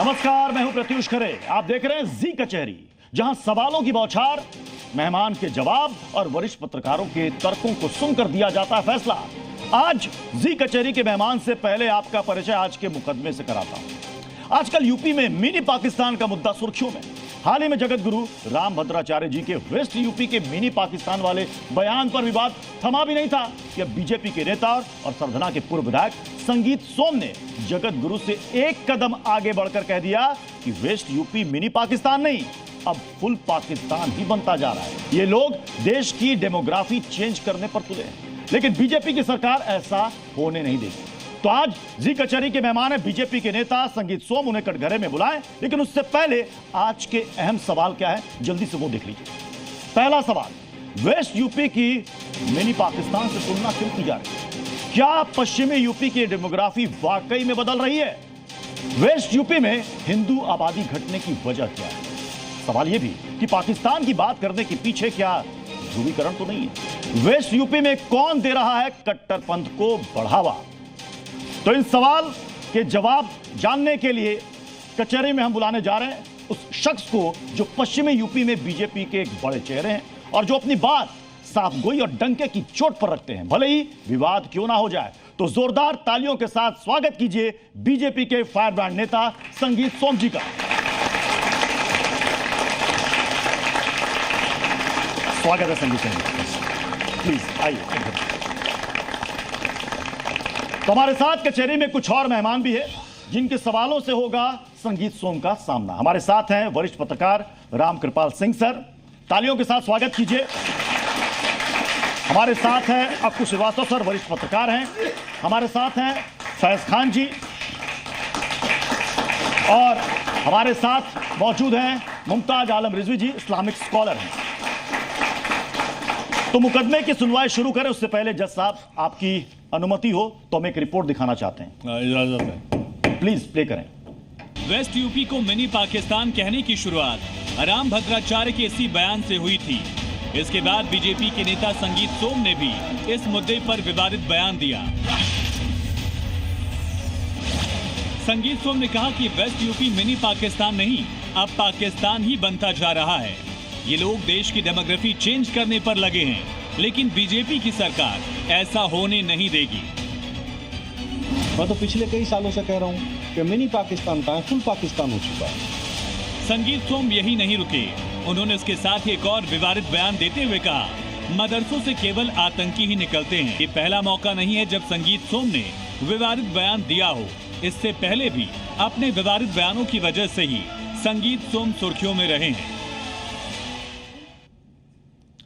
नमस्कार, मैं हूं प्रत्युष खरे। आप देख रहे हैं जी कचहरी, जहां सवालों की बौछार, मेहमान के जवाब और वरिष्ठ पत्रकारों के तर्कों को सुनकर दिया जाता है फैसला। आज जी कचहरी के मेहमान से पहले आपका परिचय आज के मुकदमे से कराता हूं। आजकल यूपी में मिनी पाकिस्तान का मुद्दा सुर्खियों में। हाल ही में जगत गुरु राम भद्राचार्य जी के वेस्ट यूपी के मिनी पाकिस्तान वाले बयान पर विवाद थमा भी नहीं था कि अब बीजेपी के नेता और सरधना के पूर्व विधायक संगीत सोम ने जगत गुरु से एक कदम आगे बढ़कर कह दिया कि वेस्ट यूपी मिनी पाकिस्तान नहीं, अब फुल पाकिस्तान ही बनता जा रहा है। ये लोग देश की डेमोग्राफी चेंज करने पर तुले हैं, लेकिन बीजेपी की सरकार ऐसा होने नहीं देगी। तो आज जी कचहरी के मेहमान है बीजेपी के नेता संगीत सोम। उन्हें कटघरे में बुलाएं, लेकिन उससे पहले आज के अहम सवाल क्या है जल्दी से वो देख लीजिए। पहला सवाल, वेस्ट यूपी की मिनी पाकिस्तान से तुलना क्यों की जा रही है? क्या पश्चिमी यूपी की डेमोग्राफी वाकई में बदल रही है? वेस्ट यूपी में हिंदू आबादी घटने की वजह क्या है? सवाल यह भी कि पाकिस्तान की बात करने के पीछे क्या ध्रुवीकरण तो नहीं है? वेस्ट यूपी में कौन दे रहा है कट्टरपंथ को बढ़ावा? तो इन सवाल के जवाब जानने के लिए कचहरी में हम बुलाने जा रहे हैं उस शख्स को जो पश्चिमी यूपी में बीजेपी के एक बड़े चेहरे हैं और जो अपनी बात साफ गोई और डंके की चोट पर रखते हैं, भले ही विवाद क्यों ना हो जाए। तो जोरदार तालियों के साथ स्वागत कीजिए बीजेपी के फायरब्रांड नेता संगीत सोम जी का। स्वागत है संगीत सोम, प्लीज आइए। तो हमारे साथ कचहरी में कुछ और मेहमान भी है जिनके सवालों से होगा संगीत सोम का सामना। हमारे साथ हैं वरिष्ठ पत्रकार राम कृपाल सिंह सर, तालियों के साथ स्वागत कीजिए। हमारे साथ हैं अक्कू श्रीवास्तव सर, वरिष्ठ पत्रकार हैं। हमारे साथ हैं फैज खान जी और हमारे साथ मौजूद हैं मुमताज आलम रिजवी जी, इस्लामिक स्कॉलर हैं। तो मुकदमे की सुनवाई शुरू करें उससे पहले जज साहब, आपकी अनुमति हो तो हम एक रिपोर्ट दिखाना चाहते हैं। इजाजत है, प्लीज प्ले करें। वेस्ट यूपी को मिनी पाकिस्तान कहने की शुरुआत राम भद्राचार्य के इसी बयान से हुई थी। इसके बाद बीजेपी के नेता संगीत सोम ने भी इस मुद्दे पर विवादित बयान दिया। संगीत सोम ने कहा कि वेस्ट यूपी मिनी पाकिस्तान नहीं, अब पाकिस्तान ही बनता जा रहा है। ये लोग देश की डेमोग्राफी चेंज करने पर लगे हैं, लेकिन बीजेपी की सरकार ऐसा होने नहीं देगी। मैं तो पिछले कई सालों से कह रहा हूँ कि मिनी पाकिस्तान का फुल पाकिस्तान हो चुका है। संगीत सोम यही नहीं रुके, उन्होंने इसके साथ एक और विवादित बयान देते हुए कहा, मदरसों से केवल आतंकी ही निकलते हैं। ये पहला मौका नहीं है जब संगीत सोम ने विवादित बयान दिया हो। इससे पहले भी अपने विवादित बयानों की वजह से ही संगीत सोम सुर्खियों में रहे हैं।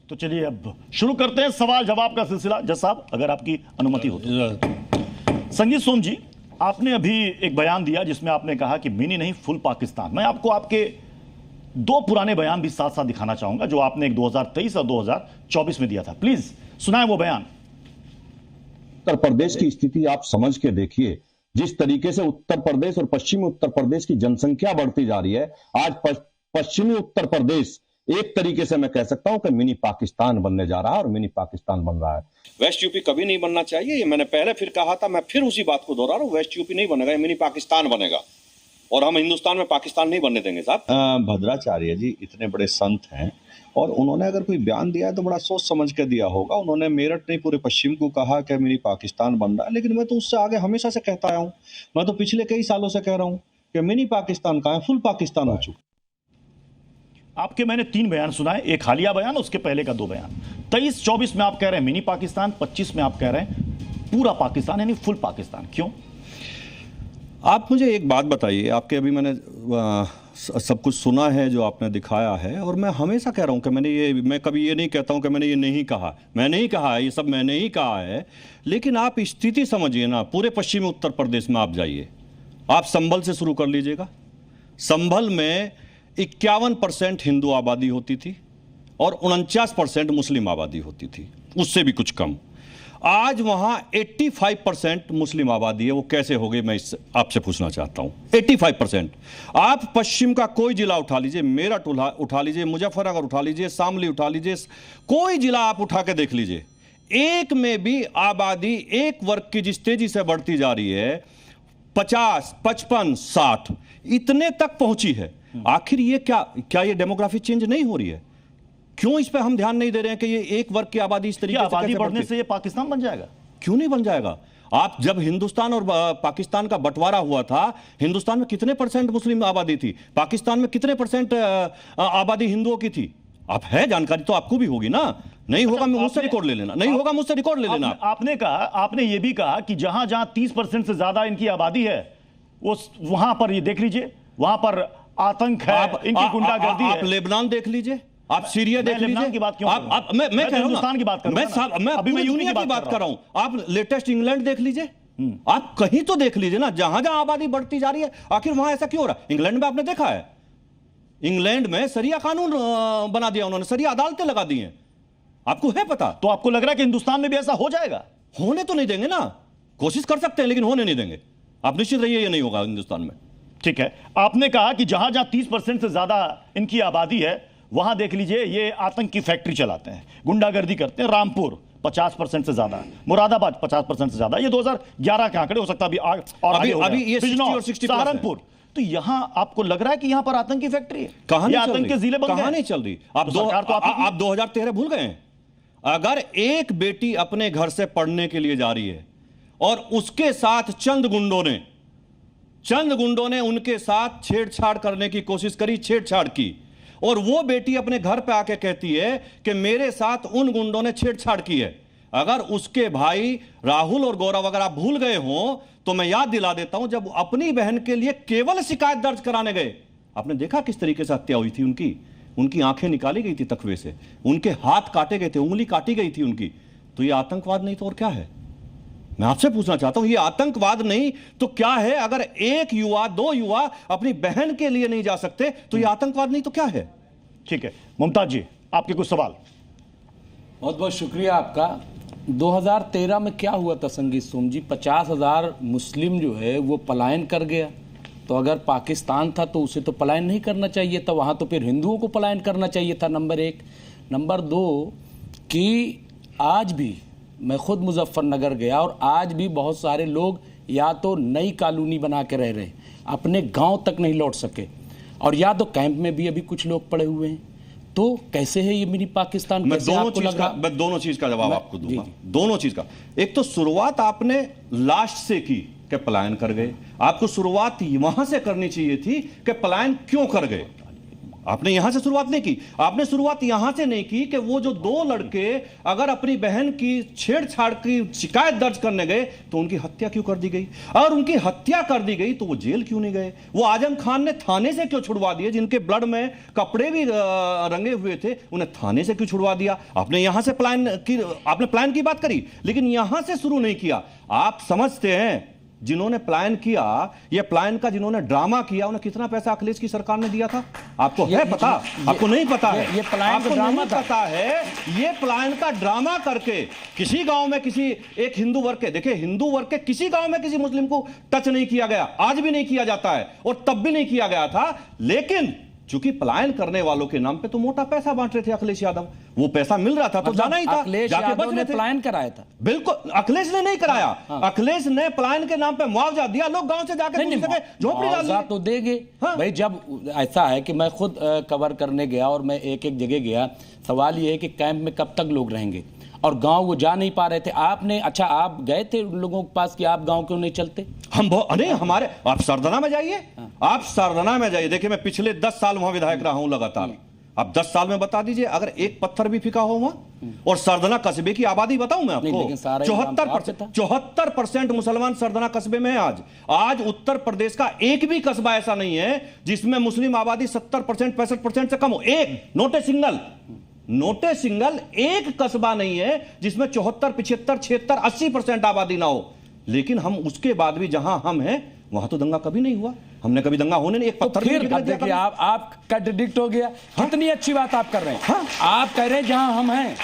तो चलिए अब शुरू करते हैं सवाल जवाब का सिलसिला। जज साहब, अगर आपकी अनुमति हो तो। संगीत सोम जी, आपने अभी एक बयान दिया जिसमें आपने कहा कि मिनी नहीं फुल पाकिस्तान। मैं आपको आपके दो पुराने बयान भी साथ साथ दिखाना चाहूंगा जो आपने एक 2023 और 2024 में दिया था। प्लीज सुनाएं वो बयान। उत्तर प्रदेश की स्थिति आप समझ के देखिए, जिस तरीके से उत्तर प्रदेश और पश्चिमी उत्तर प्रदेश की जनसंख्या बढ़ती जा रही है। आज पश्चिमी उत्तर प्रदेश एक तरीके से मैं कह सकता हूं कि मिनी पाकिस्तान बनने जा रहा है और मिनी पाकिस्तान बन रहा है। वेस्ट यूपी कभी नहीं बनना चाहिए, ये मैंने पहले फिर कहा था, मैं फिर उसी बात को दोहरा रहा हूं। वेस्ट यूपी नहीं बनेगा, ये मिनी पाकिस्तान बनेगा और हम हिंदुस्तान में पाकिस्तान नहीं बनने देंगे साहब। भद्राचार्य जी इतने बड़े संत हैं और उन्होंने अगर कोई बयान दिया है तो बड़ा सोच समझ के दिया होगा। उन्होंने मेरठ नहीं पूरे पश्चिम को कहा कि मिनी पाकिस्तान बन रहा है, लेकिन मैं तो उससे आगे हमेशा से कहता आया हूँ। मैं तो पिछले कई सालों से कह रहा हूँ कि मिनी पाकिस्तान का है, फुल पाकिस्तान हो चुका। आपके मैंने 3 बयान सुनाए, एक हालिया बयान, उसके पहले का 2 बयान। 23-24 में आप कह रहे हैं मिनी पाकिस्तान, 25 में आप कह रहे हैं पूरा पाकिस्तान यानी फुल पाकिस्तान। क्यों? आप मुझे एक बात बताइए, आपके अभी मैंने सब कुछ सुना है जो आपने दिखाया है, और मैं हमेशा कह रहा हूं कि मैं कभी ये नहीं कहता हूं कि मैंने ये नहीं कहा। मैंने ही कहा है, ये सब मैंने ही कहा है, लेकिन आप स्थिति समझिए ना। पूरे पश्चिमी उत्तर प्रदेश में आप जाइए, आप संभल से शुरू कर लीजिएगा। संभल में 51% हिंदू आबादी होती थी और 49% मुस्लिम आबादी होती थी, उससे भी कुछ कम। आज वहां 85% मुस्लिम आबादी है। वो कैसे हो गई, मैं आपसे पूछना चाहता हूं। 85%। आप पश्चिम का कोई जिला उठा लीजिए, मेरठ उठा लीजिए, मुजफ्फरनगर उठा लीजिए, शामली उठा लीजिए, कोई जिला आप उठा के देख लीजिए, एक में भी आबादी एक वर्ग की जिस तेजी से बढ़ती जा रही है, 50, 55, 60 इतने तक पहुंची है। आखिर ये क्या ये डेमोग्राफी चेंज नहीं हो रही है? क्यों इस पे हम ध्यान नहीं दे रहे हैं कि ये एक वर्ग की आबादी इस तरीके से आबादी कैसे बढ़ने बढ़ती? से ये पाकिस्तान बन जाएगा? क्यों नहीं बन जाएगा? आप जब हिंदुस्तान और पाकिस्तान का बंटवारा हुआ था, हिंदुस्तान में कितने % मुस्लिम आबादी थी, पाकिस्तान में कितने % आबादी हिंदुओं की थी? आप है जानकारी तो आपको भी होगी ना। नहीं होगा मुझसे रिकॉर्ड ले लेना, नहीं होगा मुझसे रिकॉर्ड ले लेना। आपने ये भी कहा कि जहां जहां 30% से ज्यादा इनकी आबादी है वहां पर ये देख लीजिए, वहां पर आतंक है, इनकी गुंडागर्दी है। आप लेबनान देख लीजिए, आप सीरिया देख लीजिए। की बात क्यों? मैं हिंदुस्तान की बात कर रहा हूं। मैं अभी यूनियन की बात कर रहा हूं। आप लेटेस्ट इंग्लैंड देख लीजिए, आप कहीं तो देख लीजिए ना, जहां जहां आबादी बढ़ती जा रही है। आखिर वहां ऐसा क्यों हो रहा है? इंग्लैंड में आपने देखा है, इंग्लैंड में सरिया कानून बना दिया उन्होंने, सरिया अदालतें लगा दी हैं। आपको है पता? तो आपको लग रहा है कि हिंदुस्तान में भी ऐसा हो जाएगा? होने तो नहीं देंगे ना, कोशिश कर सकते हैं लेकिन होने नहीं देंगे। आप निश्चित रहिए, ये नहीं होगा हिंदुस्तान में। ठीक है, आपने कहा कि जहां जहां 30% से ज्यादा इनकी आबादी है वहां देख लीजिए ये आतंक की फैक्ट्री चलाते हैं, गुंडागर्दी करते हैं। रामपुर 50% से ज्यादा, मुरादाबाद 50% से ज्यादा। ये 2011 के आंकड़े, हो सकता है अभी ये 60 और 60 प्लस है। सहारनपुर। तो यहां आपको लग रहा है कि यहां पर आतंक की फैक्ट्री है? कहां ये आतंक के जिले बन गए? कहां नहीं चल रही? आप 2013 भूल गए हैं? अगर एक बेटी अपने घर से पढ़ने के लिए जा रही है और उसके साथ चंद गुंडों ने उनके साथ छेड़छाड़ करने की कोशिश करी, छेड़छाड़ की, और वो बेटी अपने घर पे आके कहती है कि मेरे साथ उन गुंडों ने छेड़छाड़ की है, अगर उसके भाई राहुल और गौरव अगर आप भूल गए हो तो मैं याद दिला देता हूं, जब अपनी बहन के लिए केवल शिकायत दर्ज कराने गए, आपने देखा किस तरीके से हत्या हुई थी उनकी आंखें निकाली गई थी तकवे से, उनके हाथ काटे गए थे, उंगली काटी गई थी उनकी। तो ये आतंकवाद नहीं तो और क्या है? मैं आपसे पूछना चाहता हूं, ये आतंकवाद नहीं तो क्या है? अगर एक युवा, 2 युवा अपनी बहन के लिए नहीं जा सकते तो ये आतंकवाद नहीं तो क्या है? ठीक है, मुमताज जी आपके कुछ सवाल। बहुत बहुत शुक्रिया आपका। 2013 में क्या हुआ था संगीत सोम जी? 50,000 मुस्लिम जो है वो पलायन कर गया। तो अगर पाकिस्तान था तो उसे तो पलायन नहीं करना चाहिए था, वहाँ तो फिर हिंदुओं को पलायन करना चाहिए था, नंबर 1। नंबर 2 कि आज भी मैं खुद मुजफ्फरनगर गया और आज भी बहुत सारे लोग या तो नई कॉलोनी बना के रह रहे हैं, अपने गांव तक नहीं लौट सके, और या तो कैंप में भी अभी कुछ लोग पड़े हुए हैं। तो कैसे है ये मिनी पाकिस्तान? मैं दोनों चीज का जवाब आपको दूंगा। दोनों चीज का। एक तो शुरुआत आपने लास्ट से की कि पलायन कर गए, आपको शुरुआत वहां से करनी चाहिए थी कि पलायन क्यों कर गए। आपने यहां से शुरुआत नहीं की, आपने शुरुआत यहां से नहीं की कि वो जो 2 लड़के अगर अपनी बहन की छेड़छाड़ की शिकायत दर्ज करने गए तो उनकी हत्या क्यों कर दी गई, और उनकी हत्या कर दी गई तो वो जेल क्यों नहीं गए, वो आजम खान ने थाने से क्यों छुड़वा दिए, जिनके ब्लड में कपड़े भी रंगे हुए थे उन्हें थाने से क्यों छुड़वा दिया। आपने यहां से आपने प्लान की बात करी लेकिन यहां से शुरू नहीं किया। आप समझते हैं जिन्होंने प्लान किया, ये प्लान का जिन्होंने ड्रामा किया, उन्हें कितना पैसा अखिलेश की सरकार ने दिया था? आपको है पता? आपको नहीं पता है? ये प्लान का ड्रामा था। पता है? ये प्लान का ड्रामा करके किसी गांव में किसी एक हिंदू वर्ग के, देखिए हिंदू वर्ग के किसी गांव में किसी मुस्लिम को टच नहीं किया गया, आज भी नहीं किया जाता है और तब भी नहीं किया गया था। लेकिन चूंकि पलायन करने वालों के नाम पे तो मोटा पैसा बांट रहे थे अखिलेश यादव, वो पैसा मिल रहा था तो जाना ही था। अखिलेश यादव ने पलायन कराया था? बिल्कुल, अखिलेश ने नहीं कराया। अखिलेश ने पलायन के नाम पे मुआवजा दिया, लोग गांव से जाकर झोपड़ी डाल दी। तो देंगे भाई। जब ऐसा है कि मैं खुद कवर करने गया और मैं एक एक जगह गया, सवाल ये है कि कैंप में कब तक लोग रहेंगे और गांव वो जा नहीं पा रहे थे। आपने अच्छा आप गए थे उन लोगों के पास कि आप गांव क्यों नहीं चलते? नहीं, हमारे आप सरदना में जाइए, आप सरदना में जाइए। देखिए मैं पिछले 10 साल वहां विधायक रहा हूं लगातार। आप 10 साल में बता दीजिए अगर एक पत्थर भी फिका हो वहां। और सरदना कस्बे की आबादी बताऊं मैं आपको, 74% मुसलमान सरदना कस्बे में है। आज उत्तर प्रदेश का एक भी कस्बा ऐसा नहीं है जिसमें मुस्लिम आबादी 70%, 65% से कम हो। एक नोटे सिंगल एक कस्बा नहीं है जिसमें 74, 75, 76, 80% आबादी ना हो। लेकिन हम उसके बाद भी जहां हम हैं वहां तो दंगा कभी नहीं हुआ, हमने कभी दंगा होने नहीं, एक पत्थर फिर देखिए आप कंट्रडिक्ट हो गया। कितनी अच्छी बात आप कर रहे हैं। आप कह रहे हैं जहां हम हैं,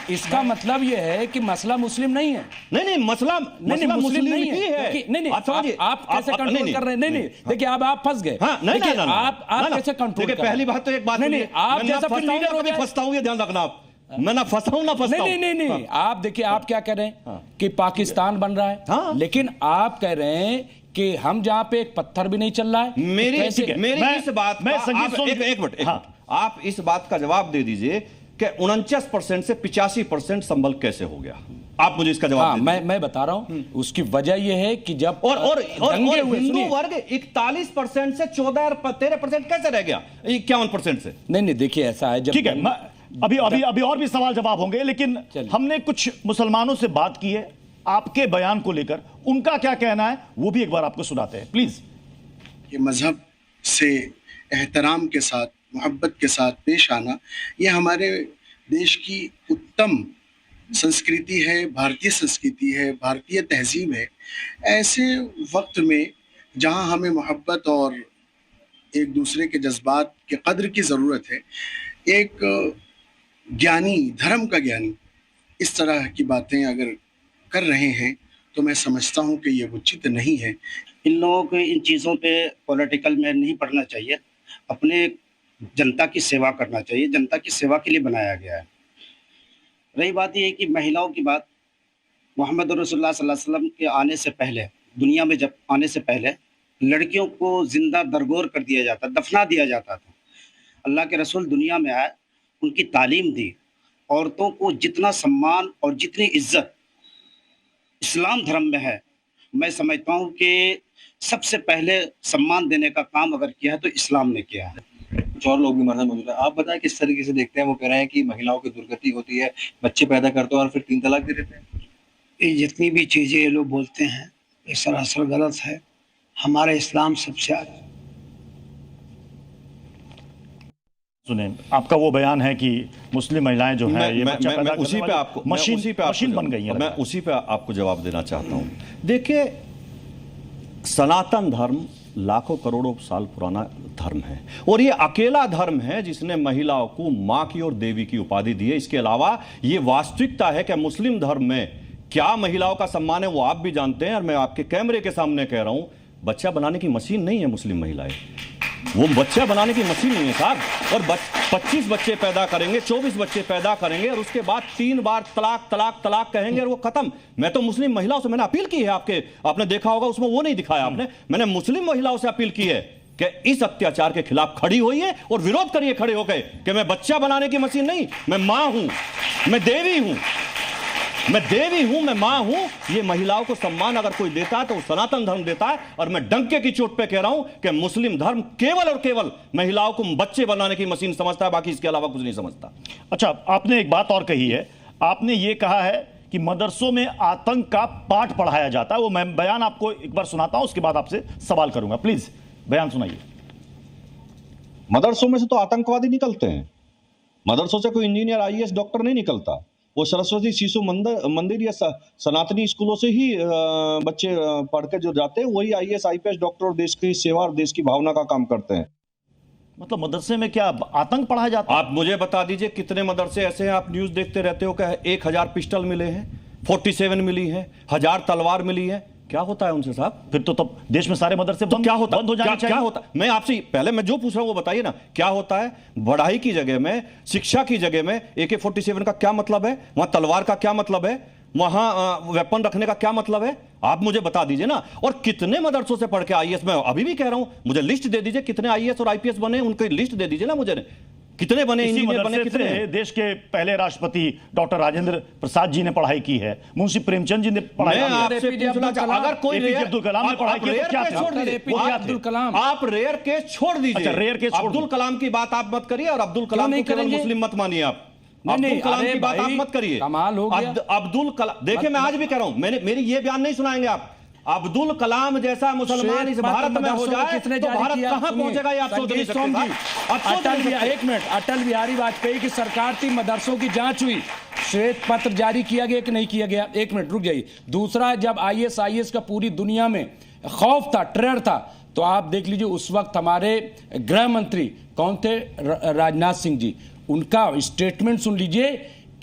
इसका मतलब यह है कि मसला मुस्लिम नहीं है। नहीं, मसला मुस्लिम नहीं है। नहीं, आप कैसे कंट्रोल कर रहे हैं? नहीं, देखिए आप फंस गए। आप कैसे कंट्रोल? पहली बात तो एक बात नहीं, आप जैसा फंसता हूं, ये ध्यान रखना आप। मैं ना फंसा हूं ना फंसता हूं। नहीं, आप देखिए आप क्या कह रहे हैं कि पाकिस्तान बन रहा है, लेकिन आप कह रहे हैं कि हम जहां पे एक पत्थर भी नहीं चल रहा है मेरी कैसे- मेरी इस बात मैं का संगीत आप- सोम- एक मिनट हाँ। आप इस बात का जवाब दे दीजिए कि 49% से 85% संभल कैसे हो गया? आप मुझे इसका जवाब हाँ, दे दीजिए। मैं बता रहा हूं उसकी वजह यह है कि जब और दंगे हुए, हिंदू सुनिए। वर्ग 41% से 13% कैसे रह गया 51% से? नहीं देखिए ऐसा है, जब ठीक है, अभी और भी सवाल जवाब होंगे, लेकिन चलिए। हमने कुछ मुसलमानों से बात की है आपके बयान को लेकर, उनका क्या कहना है वो भी एक बार आपको सुनाते हैं, प्लीज। कि मजहब से एहतराम के साथ, मोहब्बत के साथ पेश आना, ये हमारे देश की उत्तम संस्कृति है, भारतीय संस्कृति है, भारतीय तहजीब है। ऐसे वक्त में जहाँ हमें मोहब्बत और एक दूसरे के जज्बात के कद्र की ज़रूरत है, एक ज्ञानी, धर्म का ज्ञानी इस तरह की बातें अगर कर रहे हैं तो मैं समझता हूँ कि ये उचित नहीं है। इन लोगों को इन चीज़ों पे पॉलिटिकल में नहीं पढ़ना चाहिए, अपने जनता की सेवा करना चाहिए, जनता की सेवा के लिए बनाया गया है। रही बात ये है कि महिलाओं की बात, मोहम्मद रसूलुल्लाह सल्लल्लाहु अलैहि वसल्लम के आने से पहले, दुनिया में जब आने से पहले लड़कियों को जिंदा दरगोर कर दिया जाता, दफना दिया जाता था। अल्लाह के रसूल दुनिया में आए, उनकी तालीम दी, औरतों को जितना सम्मान और जितनी इज्जत इस्लाम धर्म में है, मैं समझता हूँ कि सबसे पहले सम्मान देने का काम अगर किया है तो इस्लाम ने किया है। कुछ और लोग भी हमारे साथ मौजूद है, आप बताएं किस तरीके से देखते हैं? वो कह रहे हैं कि महिलाओं की दुर्गति होती है, बच्चे पैदा करते हैं और फिर 3 तलाक दे देते हैं। ये जितनी भी चीज़ें ये लोग बोलते हैं ये सरासर गलत है। हमारा इस्लाम सबसे आगे। सुने, आपका वो बयान है कि मुस्लिम महिलाएं जो है ये बच्चा पैदा करने उसी पे वाली आपको मशीन बन गई है। मैं उसी पे आपको जवाब देना चाहता हूं। देखिए, सनातन धर्म लाखों करोड़ों साल पुराना धर्म है और ये अकेला धर्म है जिसने महिलाओं को मां की और देवी की उपाधि दी है। इसके अलावा ये वास्तविकता है कि मुस्लिम धर्म में क्या महिलाओं का सम्मान है वो आप भी जानते हैं और मैं आपके कैमरे के सामने कह रहा हूं, बच्चा बनाने की मशीन नहीं है मुस्लिम महिलाएं। वो बच्चा बनाने की मशीन नहीं है साहब। और 25 बच्चे पैदा करेंगे, 24 बच्चे पैदा करेंगे और उसके बाद 3 बार तलाक तलाक तलाक कहेंगे और वो खत्म। मैं तो मुस्लिम महिलाओं से मैंने अपील की है, आपने देखा होगा उसमें वो नहीं दिखाया आपने। मैंने मुस्लिम महिलाओं से अपील की है कि इस अत्याचार के खिलाफ खड़ी होइए और विरोध करिए खड़े होकर कि मैं बच्चा बनाने की मशीन नहीं, मैं मां हूं, मैं देवी हूं, मैं मां हूं। ये महिलाओं को सम्मान अगर कोई देता है तो वो सनातन धर्म देता है। और मैं डंके की चोट पे कह रहा हूं कि मुस्लिम धर्म केवल और केवल महिलाओं को बच्चे बनाने की मशीन समझता है, बाकी इसके अलावा कुछ नहीं समझता। अच्छा, आपने एक बात और कही है, आपने ये कहा है कि मदरसों में आतंक का पाठ पढ़ाया जाता है। वो मैं बयान आपको एक बार सुनाता हूं, उसके बाद आपसे सवाल करूंगा। प्लीज बयान सुनाइए। मदरसों में से तो आतंकवादी निकलते हैं, मदरसों से कोई इंजीनियर, आईएएस, डॉक्टर नहीं निकलता। वो सरस्वती शिशु मंदिर या सनातनी स्कूलों से ही बच्चे पढ़ के जो जाते हैं वही आईएएस, आईपीएस, डॉक्टर और देश की सेवा और देश की भावना का काम करते हैं। मतलब मदरसे में क्या आतंक पढ़ाया जाता है? आप मुझे बता दीजिए कितने मदरसे ऐसे हैं, आप न्यूज देखते रहते हो कि 1000 पिस्टल मिले हैं, 47 मिली है, 1000 तलवार मिली है। क्या होता है उनसे साहब? फिर तो तब देश में सारे मदरसे तो क्या होता, बंद हो जाने चाहिए। क्या होता? मैं आपसे पहले मैं जो पूछ रहा हूं वो बताइए ना, क्या होता है? पढ़ाई की जगह में, शिक्षा की जगह में AK-47 का क्या मतलब है? वहां तलवार का क्या मतलब है? वहां वेपन रखने का क्या मतलब है? आप मुझे बता दीजिए ना। और कितने मदरसों से पढ़ के आईएएस, मैं अभी भी कह रहा हूं, मुझे लिस्ट दे दीजिए कितने आईएएस और आईपीएस बने, उनकी लिस्ट दे दीजिए ना मुझे, कितने बने, इंजीनियर बने कितने? देश के पहले राष्ट्रपति डॉक्टर राजेंद्र प्रसाद जी ने पढ़ाई की है, मुंशी प्रेमचंद जी ने पढ़ाई की है। अगर कोई अब्दुल कलाम ने पढ़ाई की तो क्या छोड़ दीजिए, अब्दुल कलाम, आप रेयर केस छोड़ दीजिए। अच्छा, रेयर केस, अब्दुल कलाम की बात आप मत करिए और अब्दुल कलाम को केवल मुस्लिम मत मानिए आप। नहीं, अब्दुल कलाम की बात आप मत करिए। कमाल हो गया। अब्दुल कलाम, देखिए मैं आज भी कह रहा हूं, मेरी ये बयान नहीं सुनाएंगे आप। अब्दुल कलाम जैसा मुसलमान इस भारत में हो जाए तो भारत कहां पहुंचेगा ये आप सोच नहीं सकते। एक मिनट, अटल बिहारी वाजपेयी की सरकार थी, मदरसों की जांच हुई, श्वेत पत्र जारी किया गया कि नहीं किया गया? एक मिनट रुक जाइए। दूसरा, जब आईएस का पूरी दुनिया में खौफ था, टेरर था, तो आप देख लीजिए उस वक्त हमारे गृह मंत्री कौन थे? राजनाथ सिंह जी। उनका स्टेटमेंट सुन लीजिए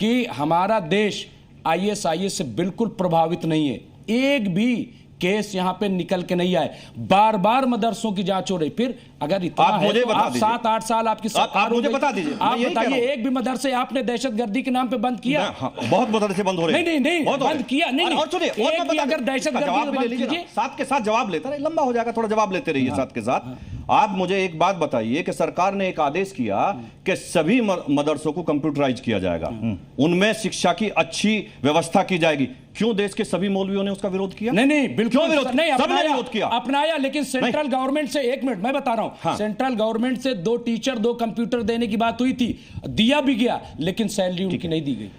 कि हमारा देश आईएस से बिल्कुल प्रभावित नहीं है। एक भी केस यहाँ पे निकल के नहीं आए। बार बार मदरसों की जांच हो रही। फिर अगर इतना आप है मुझे तो बता आप दीजिए। 7-8 साल आपकी सरकार आप मुझे हो गई। बता दीजिए। आप मैं यही कह रहा बताइए, हूं। एक भी मदरसे आपने दहशतगर्दी के नाम पे बंद किया? हाँ, बहुत मदरसे बंद हो रहे हैं। नहीं, बहुत हो रहे बंद हैं। किया नहीं। और सुनिए, और मैं एक भी बता अगर दूं, दहशतगर्दी जवाब को भी ले बंद लीजिए ना। कीजिए। साथ के साथ जवाब लेता रहे, लंबा हो जाएगा, थोड़ा जवाब लेते रहिए साथ के साथ। आप मुझे एक बात बताइए कि सरकार ने एक आदेश किया कि सभी मदरसों को कंप्यूटराइज किया जाएगा, उनमें शिक्षा की अच्छी व्यवस्था की जाएगी। क्यों देश के सभी मौलवियों ने उसका विरोध किया? नहीं, बिल्कुल क्यों विरोध? नहीं, सबने विरोध किया, अपनाया। लेकिन सेंट्रल गवर्नमेंट से, एक मिनट मैं बता रहा हूं, हाँ। सेंट्रल गवर्नमेंट से 2 टीचर 2 कंप्यूटर देने की बात हुई थी, दिया भी गया, लेकिन सैलरी उनकी नहीं दी गई।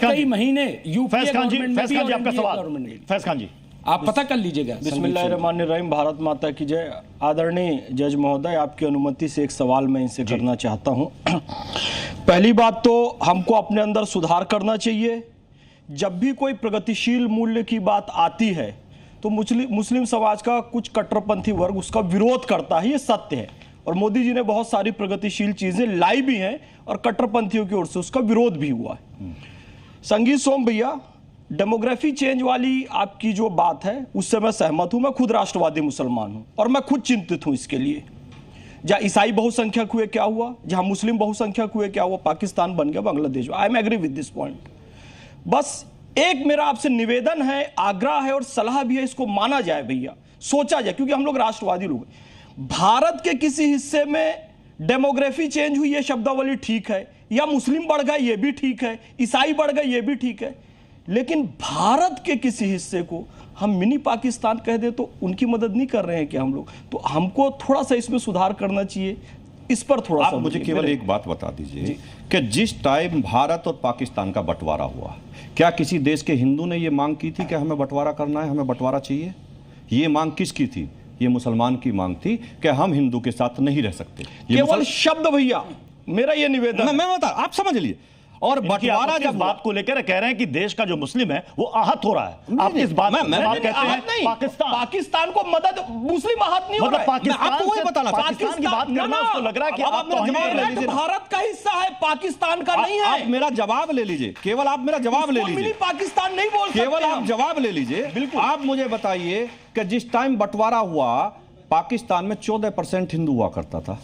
कई महीने यूपीए गवर्नमेंट में भी और आपका सवाल। गवर्नमेंट में। फैज खान जी, आप पता कर लीजिएगा। बिस्मिल्लाहिर्रहमानिर्रहीम। भारत माता की जय। आदरणीय जज महोदय, आपकी अनुमति से एक सवाल मैं इनसे करना चाहता हूं। पहली बात तो हमको अपने अंदर सुधार करना चाहिए। जब भी कोई प्रगतिशील मूल्य की बात आती है तो मुस्लिम समाज का कुछ कट्टरपंथी वर्ग उसका विरोध करता है, ये सत्य है। और मोदी जी ने बहुत सारी प्रगतिशील चीजें लाई भी हैं और कट्टरपंथियों की ओर से उसका विरोध भी हुआ है। संगीत सोम भैया, डेमोग्राफी चेंज वाली आपकी जो बात है उससे मैं सहमत हूं। मैं खुद राष्ट्रवादी मुसलमान हूं और मैं खुद चिंतित हूं इसके लिए। जहां ईसाई बहुसंख्यक हुए क्या हुआ, जहां मुस्लिम बहुसंख्यक हुए क्या हुआ, पाकिस्तान बन गया Bangladesh. I am agree with this point. बस एक मेरा आपसे निवेदन है, आग्रह है और सलाह भी है, इसको माना जाए भैया, सोचा जाए, क्योंकि हम लोग राष्ट्रवादी लोग हैं। भारत के किसी हिस्से में डेमोग्राफी चेंज हुई, ये शब्दावली ठीक है, या मुस्लिम बढ़ गए ये भी ठीक है, ईसाई बढ़ गए ये भी ठीक है, लेकिन भारत के किसी हिस्से को हम मिनी पाकिस्तान कह दे तो उनकी मदद नहीं कर रहे हैं क्या हम लोग? तो हमको थोड़ा सा इसमें सुधार करना चाहिए। इस पर थोड़ा सा मुझे केवल एक बात बता दीजिए कि जिस टाइम भारत और पाकिस्तान का बंटवारा हुआ, क्या किसी देश के हिंदू ने यह मांग की थी कि हमें बंटवारा करना है, हमें बंटवारा चाहिए? ये मांग किसकी थी? ये मुसलमान की मांग थी कि हम हिंदू के साथ नहीं रह सकते। केवल शब्द भैया, मेरा ये निवेदन मैं बता, आप समझ लिए। और बंटवारा जब बात को लेकर कह रहे हैं कि देश का जो मुस्लिम है वो आहत हो रहा है, आप इस बात कहते हैं पाकिस्तान को मदद, मुस्लिम आहत नहीं हो रहा है। पाकिस्तान की बात करना उसको लग रहा है कि आप भारत का हिस्सा है, पाकिस्तान का नहीं है। आप मेरा जवाब ले लीजिए, केवल आप मेरा जवाब ले लीजिए। पाकिस्तान नहीं बोल सकते, केवल आप जवाब ले लीजिए। आप मुझे बताइए कि जिस टाइम बंटवारा हुआ पाकिस्तान में 14% हिंदू हुआ करता था।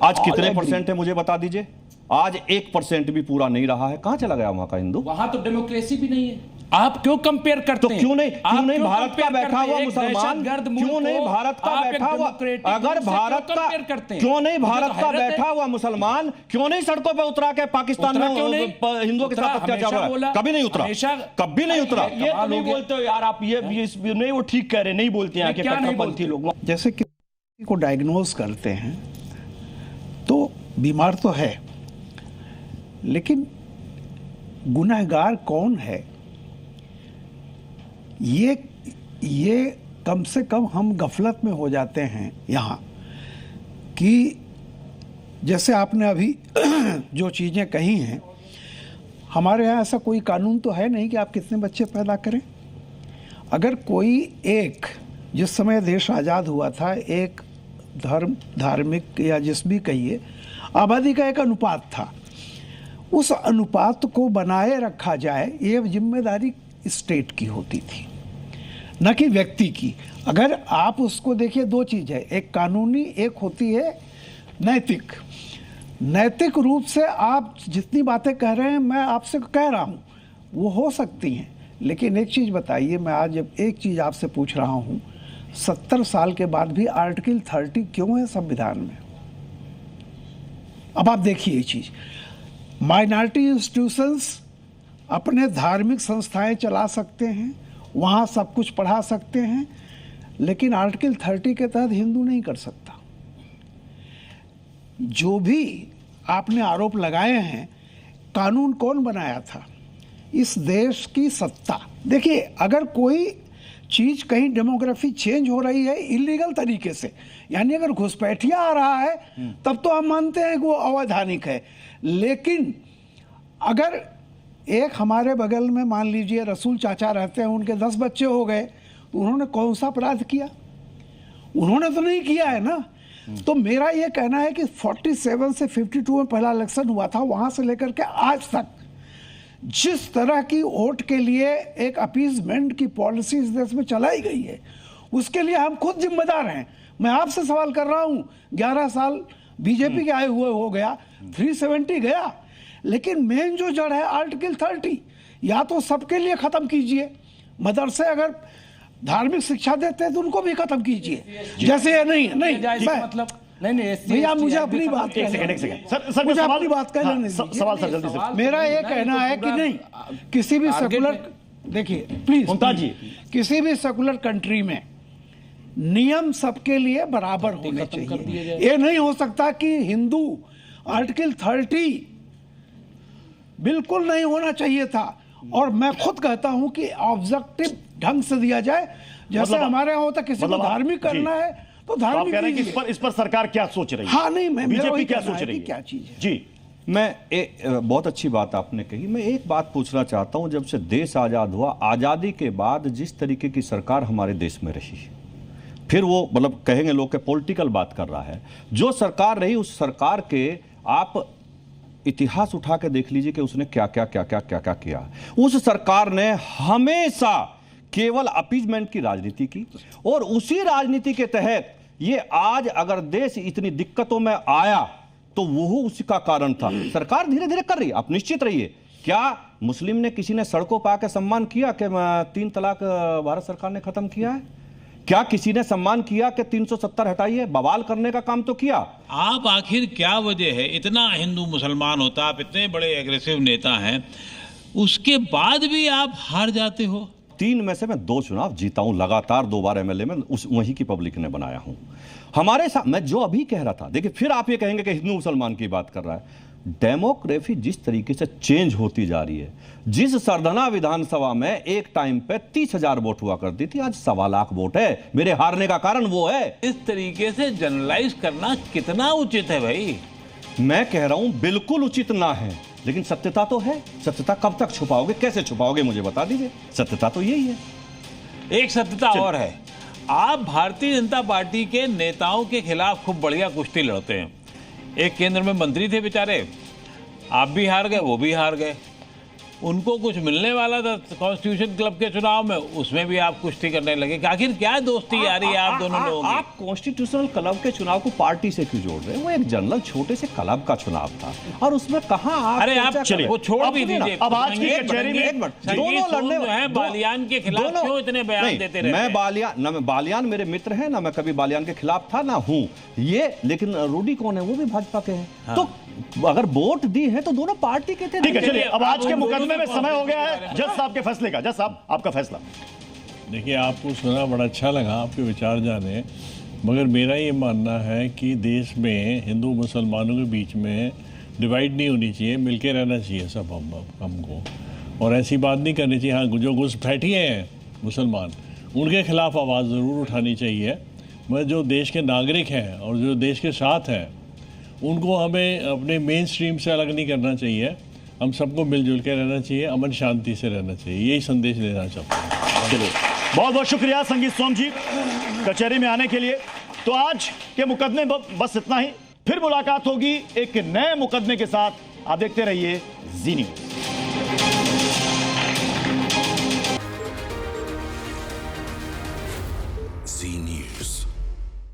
आज कितने परसेंट है मुझे बता दीजिए? आज 1% भी पूरा नहीं रहा है। कहां चला गया वहां का हिंदू? वहां तो डेमोक्रेसी भी नहीं है। आप क्यों कंपेयर करते हैं? क्यों नहीं भारत का बैठा हुआ मुसलमान, क्यों नहीं भारत का बैठा हुआ, अगर भारत का, क्यों नहीं भारत का बैठा हुआ मुसलमान क्यों नहीं सड़कों पर उतरा के पाकिस्तान में हिंदुओं के साथ अत्याचार हो रहा है? कभी नहीं उतरा, कभी नहीं उतरा। ये तो नहीं बोलते हो यार आप, ये नहीं, वो ठीक कह रहे, नहीं बोलते हैं कट्टरपंथी लोग। जैसे किसी को डायग्नोज करते हैं तो बीमार तो है, लेकिन गुनहगार कौन है ये कम से कम हम गफलत में हो जाते हैं यहाँ कि जैसे आपने अभी जो चीज़ें कही हैं, हमारे यहाँ ऐसा कोई कानून तो है नहीं कि आप कितने बच्चे पैदा करें। अगर कोई एक, जिस समय देश आज़ाद हुआ था, एक धार्मिक या जिस भी कहिए आबादी का एक अनुपात था, उस अनुपात को बनाए रखा जाए, ये जिम्मेदारी स्टेट की होती थी, न कि व्यक्ति की। अगर आप उसको देखिए, दो चीज़ है, एक कानूनी, एक होती है नैतिक। नैतिक रूप से आप जितनी बातें कह रहे हैं मैं आपसे कह रहा हूँ वो हो सकती हैं, लेकिन एक चीज़ बताइए, मैं आज जब एक चीज़ आपसे पूछ रहा हूँ, 70 साल के बाद भी आर्टिकल 30 क्यों है संविधान में? अब आप देखिए ये चीज़, माइनॉरिटी इंस्टीट्यूशंस अपने धार्मिक संस्थाएं चला सकते हैं, वहाँ सब कुछ पढ़ा सकते हैं, लेकिन आर्टिकल 30 के तहत हिंदू नहीं कर सकता। जो भी आपने आरोप लगाए हैं, कानून कौन बनाया था? इस देश की सत्ता। देखिए, अगर कोई चीज़ कहीं डेमोग्राफी चेंज हो रही है इलीगल तरीके से, यानी अगर घुसपैठिया आ रहा है, तब तो हम मानते हैं कि वो अवैधानिक है। लेकिन अगर एक हमारे बगल में मान लीजिए रसूल चाचा रहते हैं, उनके 10 बच्चे हो गए, तो उन्होंने कौन सा अपराध किया? उन्होंने तो नहीं किया है ना। तो मेरा ये कहना है कि 47 से 52 में पहला इलेक्शन हुआ था, वहाँ से लेकर के आज तक जिस तरह की वोट के लिए एक अपीजमेंट की पॉलिसी इस देश में चलाई गई है, उसके लिए हम खुद जिम्मेदार हैं। मैं आपसे सवाल कर रहा हूं, 11 साल बीजेपी के आए हुए हो गया, 370 गया, लेकिन मेन जो जड़ है आर्टिकल 30, या तो सबके लिए खत्म कीजिए, मदरसे अगर धार्मिक शिक्षा देते हैं तो उनको भी खत्म कीजिए, जैसे ये नहीं मतलब नहीं भैया मुझे अपनी बात एक सेकंड सर मुझे अपनी बात कहने नहीं दीजिए। सवाल सर जल्दी से। मेरा ये कहना है कि नहीं, किसी भी सेकुलर, देखिए प्लीज मुमताज जी, किसी भी सेकुलर कंट्री में नियम सबके लिए बराबर होने चाहिए। ये नहीं हो सकता कि हिंदू आर्टिकल 30 बिल्कुल नहीं होना चाहिए था, और मैं खुद कहता हूं कि ऑब्जेक्टिव ढंग से दिया जाए, जैसे मतलब हमारे यहाँ होता किसी को धार्मिक करना है तो आप धार्मिक कह रहे हैं कि इस पर सरकार क्या सोच रही है? हाँ नहीं, मैं बीजेपी क्या सोच रही है? क्या चीज है जी। मैं बहुत अच्छी बात आपने कही। मैं एक बात पूछना चाहता हूं, जब से देश आज़ाद हुआ, आज़ादी के बाद जिस तरीके की सरकार हमारे देश में रही, फिर वो मतलब कहेंगे लोग के पॉलिटिकल बात कर रहा है, जो सरकार रही उस सरकार के आप इतिहास उठा के देख लीजिए कि उसने क्या क्या क्या क्या क्या क्या किया। उस सरकार ने हमेशा केवल अपीजमेंट की राजनीति की, और उसी राजनीति के तहत ये आज अगर देश इतनी दिक्कतों में आया तो वो उसी का कारण था। सरकार धीरे धीरे कर रही है, आप निश्चित रहिए। क्या मुस्लिम ने किसी ने सड़कों पर आकर सम्मान किया कि 3 तलाक भारत सरकार ने खत्म किया है? क्या किसी ने सम्मान किया कि 370 हटाइए? बवाल करने का काम तो किया। आप आखिर क्या वजह है, इतना हिंदू मुसलमान होता, आप इतने बड़े एग्रेसिव नेता हैं, उसके बाद भी आप हार जाते हो? 3 में से मैं 2 चुनाव जीता हूं लगातार, 2 बार एमएलए में वहीं की पब्लिक ने बनाया हूं। हमारे साथ मैं जो अभी कह रहा था, देखिए फिर आप ये कहेंगे कि हिंदू मुसलमान की बात कर रहा है। डेमोक्रेसी जिस तरीके से चेंज होती जा रही है, जिस सरधना विधानसभा में एक टाइम पे 30,000 वोट हुआ करती थी, आज 1.25 लाख वोट है। मेरे हारने का कारण वो है। इस तरीके से जनरलाइज करना कितना उचित है भाई? मैं कह रहा हूं बिल्कुल उचित ना है, लेकिन सत्यता तो है। सत्यता कब तक छुपाओगे, कैसे छुपाओगे, मुझे बता दीजिए। सत्यता तो यही है। एक सत्यता और है, आप भारतीय जनता पार्टी के नेताओं के खिलाफ खूब बढ़िया कुश्ती लड़ते हैं। एक केंद्र में मंत्री थे बेचारे, आप भी हार गए, वो भी हार गए। उनको कुछ मिलने वाला था कॉन्स्टिट्यूशन क्लब के चुनाव में, उसमें भी आप कुश्ती करने लगे। आखिर क्या दोस्ती यारी है आप दोनों लोगों की? आप कॉन्स्टिट्यूशनल क्लब के चुनाव को पार्टी से क्यों जोड़ रहे हैं? वो एक जनरल छोटे से क्लब का चुनाव था, और उसमें कहां आप, अरे आप चलिए वो छोड़ भी दीजिए। अब आज की कचहरी में दोनों लड़ने हैं, बालियान के खिलाफ क्यों इतने बयान देते रहे? मैं बालियान मेरे मित्र हैं ना, मैं कभी बालियान के खिलाफ था ना हूं ये, लेकिन रूडी कौन है? वो भी भाजपा के हैं। तो अगर वोट दी है तो दोनों पार्टी के थे। ठीक है, चलिए अब आज के मुकदमे में समय हो गया है जज साहब के फैसले का। जज साहब आपका फैसला। देखिए, आपको सुना बड़ा अच्छा लगा, आपके विचार जाने, मगर मेरा ये मानना है कि देश में हिंदू मुसलमानों के बीच में डिवाइड नहीं होनी चाहिए, मिलके रहना चाहिए सब हमको, और ऐसी बात नहीं करनी चाहिए। हाँ, जो घुसपैठिए हैं मुसलमान, उनके खिलाफ आवाज़ ज़रूर उठानी चाहिए, मगर जो देश के नागरिक हैं और जो देश के साथ हैं उनको हमें अपने मेन स्ट्रीम से अलग नहीं करना चाहिए। हम सबको मिलजुल के रहना चाहिए, अमन शांति से रहना चाहिए, यही संदेश देना चाहता हूँ। चलिए, बहुत बहुत शुक्रिया संगीत सोम जी कचहरी में आने के लिए। तो आज के मुकदमे बस इतना ही, फिर मुलाकात होगी एक नए मुकदमे के साथ। आप देखते रहिए जी न्यूज़।